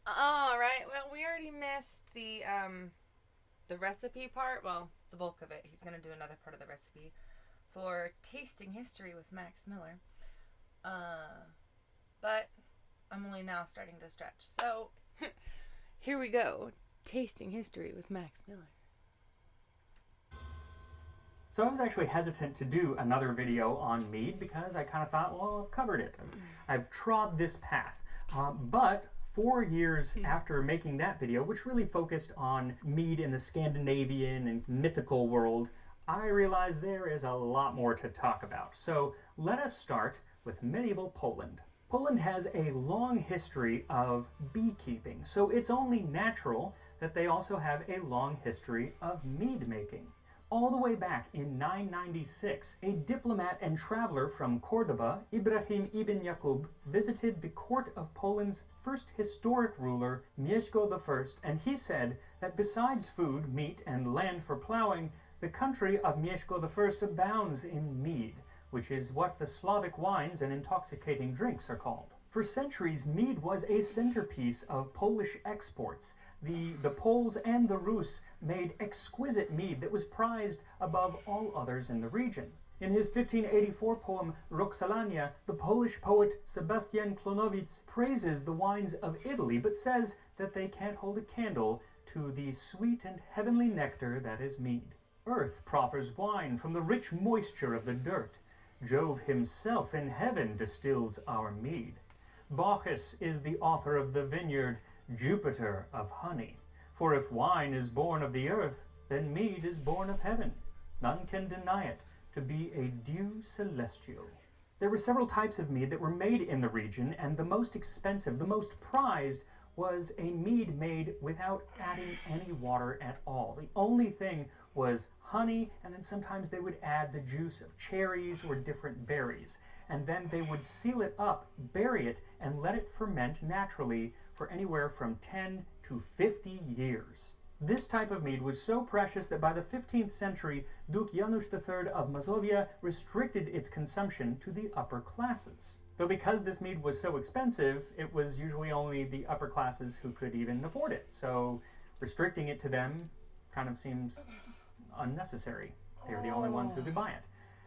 All right. Well, we already missed the recipe part. Well, the bulk of it. He's gonna do another part of the recipe for tasting history with Max Miller. Uh, but I'm only now starting to stretch. So here we go. Tasting history with Max Miller. So I was actually hesitant to do another video on mead because I kind of thought, well, I've covered it. I've trod this path. But 4 years after making that video, which really focused on mead in the Scandinavian and mythical world, I realized there is a lot more to talk about. So let us start with medieval Poland. Poland has a long history of beekeeping, so it's only natural that they also have a long history of mead making. All the way back in 996, a diplomat and traveler from Cordoba, Ibrahim ibn Yaqub, visited the court of Poland's first historic ruler, Mieszko I, and he said that besides food, meat, and land for plowing, the country of Mieszko I abounds in mead, which is what the Slavic wines and intoxicating drinks are called. For centuries, mead was a centerpiece of Polish exports. The Poles and the Rus made exquisite mead that was prized above all others in the region. In his 1584 poem Roxalania, the Polish poet Sebastian Klonowicz praises the wines of Italy, but says that they can't hold a candle to the sweet and heavenly nectar that is mead. Earth proffers wine from the rich moisture of the dirt. Jove himself in heaven distills our mead. Bacchus is the author of the vineyard, Jupiter of honey. For if wine is born of the earth, then mead is born of heaven. None can deny it to be a dew celestial. There were several types of mead that were made in the region, and the most expensive, the most prized, was a mead made without adding any water at all. The only thing was honey, and then sometimes they would add the juice of cherries or different berries. And then they would seal it up, bury it, and let it ferment naturally for anywhere from 10 to 50 years. This type of mead was so precious that by the 15th century, Duke Janusz III of Mazovia restricted its consumption to the upper classes. Though because this mead was so expensive, it was usually only the upper classes who could even afford it. So restricting it to them kind of seems unnecessary. They're the only ones who could buy it.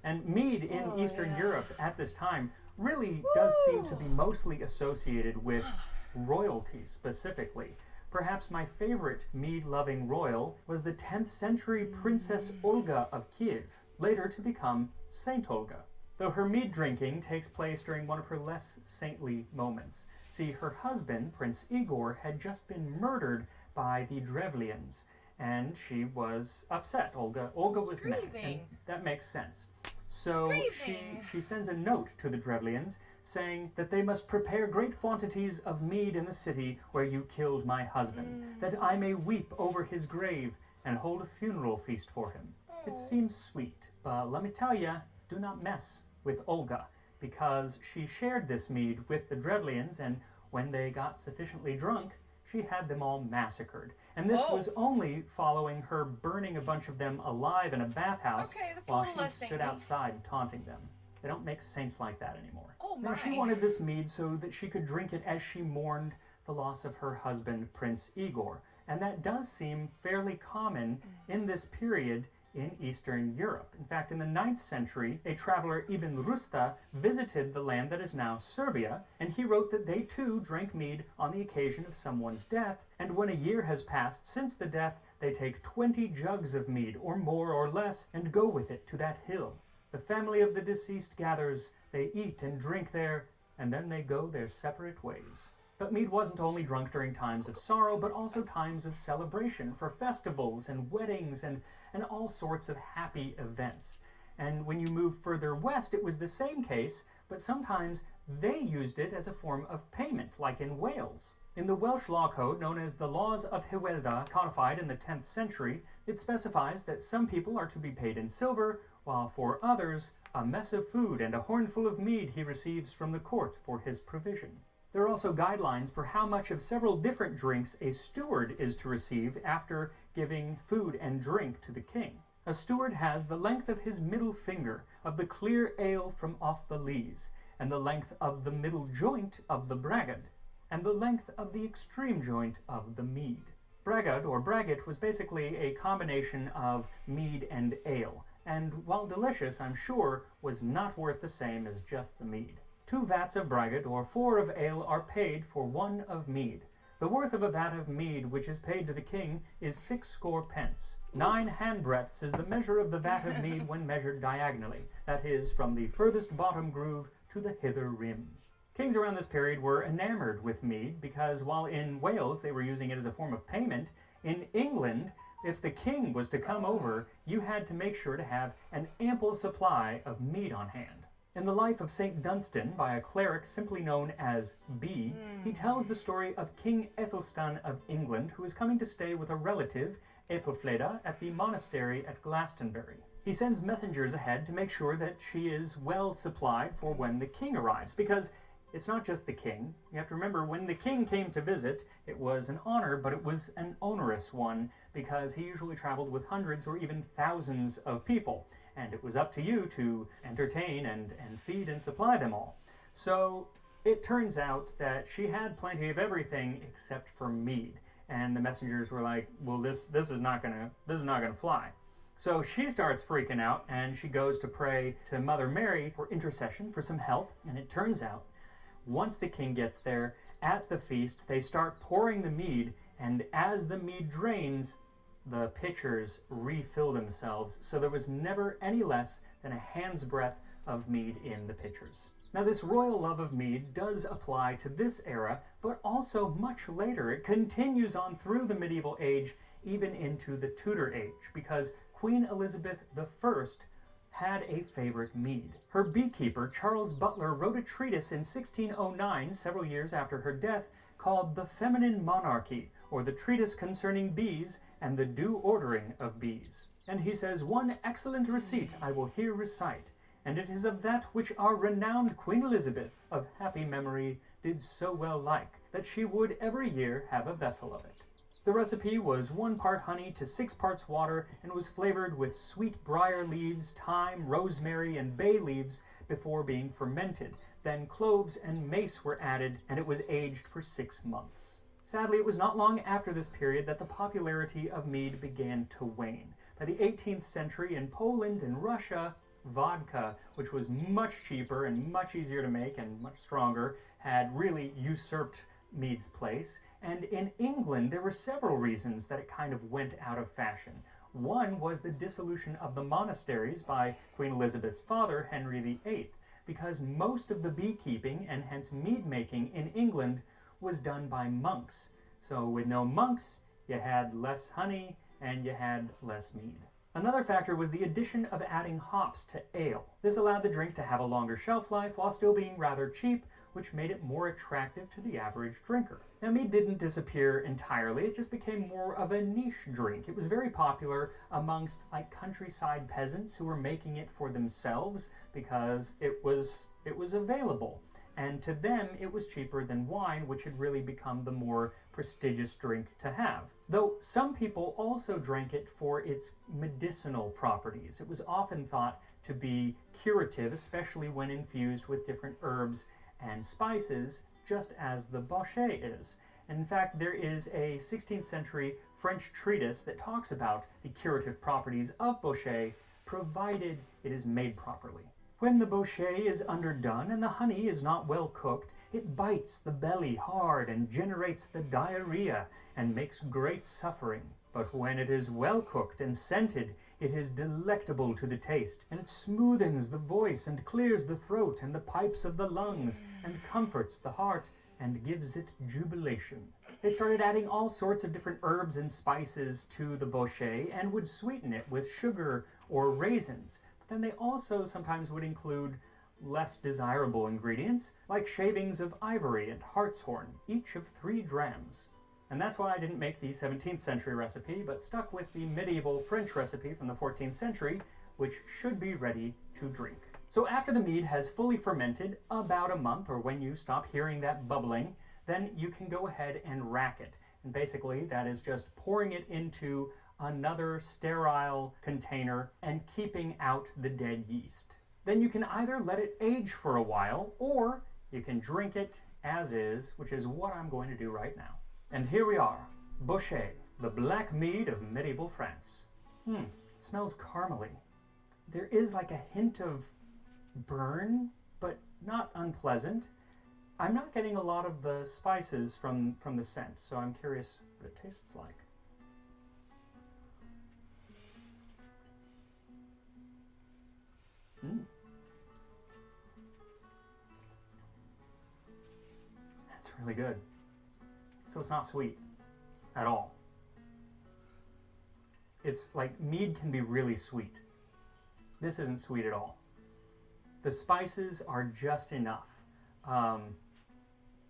And mead in Eastern Europe at this time really does seem to be mostly associated with royalty specifically. Perhaps my favorite mead-loving royal was the 10th century Princess Olga of Kiev, later to become Saint Olga. Though her mead drinking takes place during one of her less saintly moments. See, her husband, Prince Igor, had just been murdered by the Drevlians, and she was upset. Olga was mad, and that makes sense. So she sends a note to the Drevlians saying that they must prepare great quantities of mead in the city where you killed my husband, that I may weep over his grave and hold a funeral feast for him. It seems sweet, but let me tell you, do not mess with Olga, because she shared this mead with the Drevlians, and when they got sufficiently drunk, she had them all massacred. And this was only following her burning a bunch of them alive in a bathhouse while she stood outside taunting them. They don't make saints like that anymore. Now, she wanted this mead so that she could drink it as she mourned the loss of her husband, Prince Igor. And that does seem fairly common in this period in Eastern Europe. In fact, in the 9th century, a traveler, Ibn Rusta, visited the land that is now Serbia, and he wrote that they too drank mead on the occasion of someone's death, and when a year has passed since the death, they take 20 jugs of mead, or more or less, and go with it to that hill. The family of the deceased gathers, they eat and drink there, and then they go their separate ways. But mead wasn't only drunk during times of sorrow, but also times of celebration for festivals and weddings and all sorts of happy events. And when you move further west, it was the same case, but sometimes they used it as a form of payment, like in Wales. In the Welsh law code, known as the Laws of Hywelda, codified in the 10th century, it specifies that some people are to be paid in silver, while for others, a mess of food and a hornful of mead he receives from the court for his provision. There are also guidelines for how much of several different drinks a steward is to receive after giving food and drink to the king. A steward has the length of his middle finger of the clear ale from off the lees, and the length of the middle joint of the bragad, and the length of the extreme joint of the mead. Braggot or braggot was basically a combination of mead and ale, and while delicious, I'm sure, was not worth the same as just the mead. 2 vats of braggot or 4 of ale are paid for 1 of mead. The worth of a vat of mead which is paid to the king is 60 pence. 9 handbreadths is the measure of the vat of mead when measured diagonally, that is, from the furthest bottom groove to the hither rim. Kings around this period were enamored with mead because while in Wales they were using it as a form of payment, in England, if the king was to come over, you had to make sure to have an ample supply of mead on hand. In the life of St. Dunstan, by a cleric simply known as B, he tells the story of King Ethelstan of England, who is coming to stay with a relative, Ethelfleda, at the monastery at Glastonbury. He sends messengers ahead to make sure that she is well supplied for when the king arrives, because it's not just the king. You have to remember, when the king came to visit, it was an honor, but it was an onerous one, because he usually traveled with hundreds or even thousands of people. And it was up to you to entertain and feed and supply them all. So it turns out that she had plenty of everything except for mead. And the messengers were like, well, this is not gonna fly. So she starts freaking out and she goes to pray to Mother Mary for intercession, for some help. And it turns out, once the king gets there, at the feast, they start pouring the mead, and as the mead drains, the pitchers refill themselves, so there was never any less than a hand's breadth of mead in the pitchers. Now, this royal love of mead does apply to this era, but also much later. It continues on through the medieval age, even into the Tudor age, because Queen Elizabeth I had a favorite mead. Her beekeeper, Charles Butler, wrote a treatise in 1609, several years after her death, called The Feminine Monarchy, or the Treatise Concerning Bees and the Due Ordering of Bees. And he says, one excellent receipt I will here recite, and it is of that which our renowned Queen Elizabeth, of happy memory, did so well like, that she would every year have a vessel of it. The recipe was 1 part honey to 6 parts water, and was flavored with sweet briar leaves, thyme, rosemary, and bay leaves before being fermented. Then cloves and mace were added, and it was aged for 6 months. Sadly, it was not long after this period that the popularity of mead began to wane. By the 18th century, in Poland and Russia, vodka, which was much cheaper and much easier to make and much stronger, had really usurped mead's place. And in England, there were several reasons that it kind of went out of fashion. One was the dissolution of the monasteries by Queen Elizabeth's father, Henry VIII, because most of the beekeeping and hence mead making in England was done by monks. So with no monks, you had less honey and you had less mead. Another factor was the addition of adding hops to ale. This allowed the drink to have a longer shelf life while still being rather cheap, which made it more attractive to the average drinker. Now, mead didn't disappear entirely, it just became more of a niche drink. It was very popular amongst countryside peasants who were making it for themselves because it was available. And to them, it was cheaper than wine, which had really become the more prestigious drink to have. Though some people also drank it for its medicinal properties. It was often thought to be curative, especially when infused with different herbs and spices, just as the bochet is. And in fact, there is a 16th century French treatise that talks about the curative properties of bochet, provided it is made properly. When the bochet is underdone and the honey is not well cooked, it bites the belly hard and generates the diarrhea and makes great suffering. But when it is well cooked and scented, it is delectable to the taste, and it smoothens the voice and clears the throat and the pipes of the lungs and comforts the heart and gives it jubilation. They started adding all sorts of different herbs and spices to the bochet and would sweeten it with sugar or raisins. Then they also sometimes would include less desirable ingredients, like shavings of ivory and hartshorn, each of 3 drams. And that's why I didn't make the 17th century recipe, but stuck with the medieval French recipe from the 14th century, which should be ready to drink. So after the mead has fully fermented, about a month, or when you stop hearing that bubbling, then you can go ahead and rack it. And basically, that is just pouring it into another sterile container and keeping out the dead yeast. Then you can either let it age for a while, or you can drink it as is, which is what I'm going to do right now. And here we are, Boucher, the black mead of medieval France. It smells caramely. There is like a hint of burn, but not unpleasant. I'm not getting a lot of the spices from the scent, so I'm curious what it tastes like. That's really good. So it's not sweet at all. It's like mead can be really sweet. This isn't sweet at all. The spices are just enough.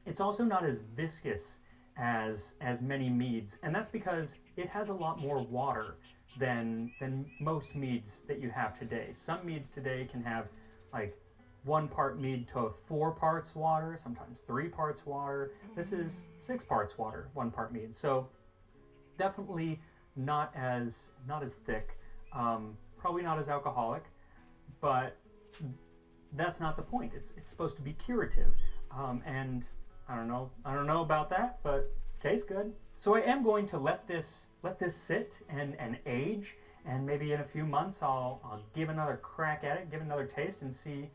It's also not as viscous as many meads, and that's because it has a lot more water than most meads that you have today. Some meads today can have like 1 part mead to 4 parts water, sometimes 3 parts water. This is 6 parts water, 1 part mead. So definitely not as thick, probably not as alcoholic, but that's not the point. It's supposed to be curative, and I don't know about that, but tastes good. So I am going to let this sit and age, and maybe in a few months I'll give another crack at it, give it another taste, and see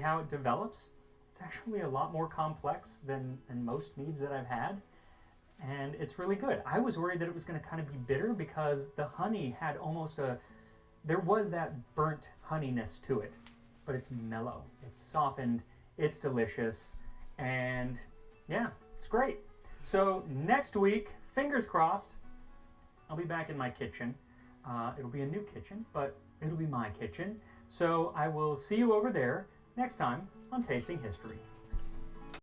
how it develops. It's actually a lot more complex than most meads that I've had, and it's really good. I was worried that it was going to kind of be bitter because the honey had there was that burnt honeyness to it, but it's mellow, it's softened, it's delicious, and yeah, it's great. So next week, fingers crossed, I'll be back in my kitchen. It'll be a new kitchen, but it'll be my kitchen. So I will see you over there next time on Tasting History.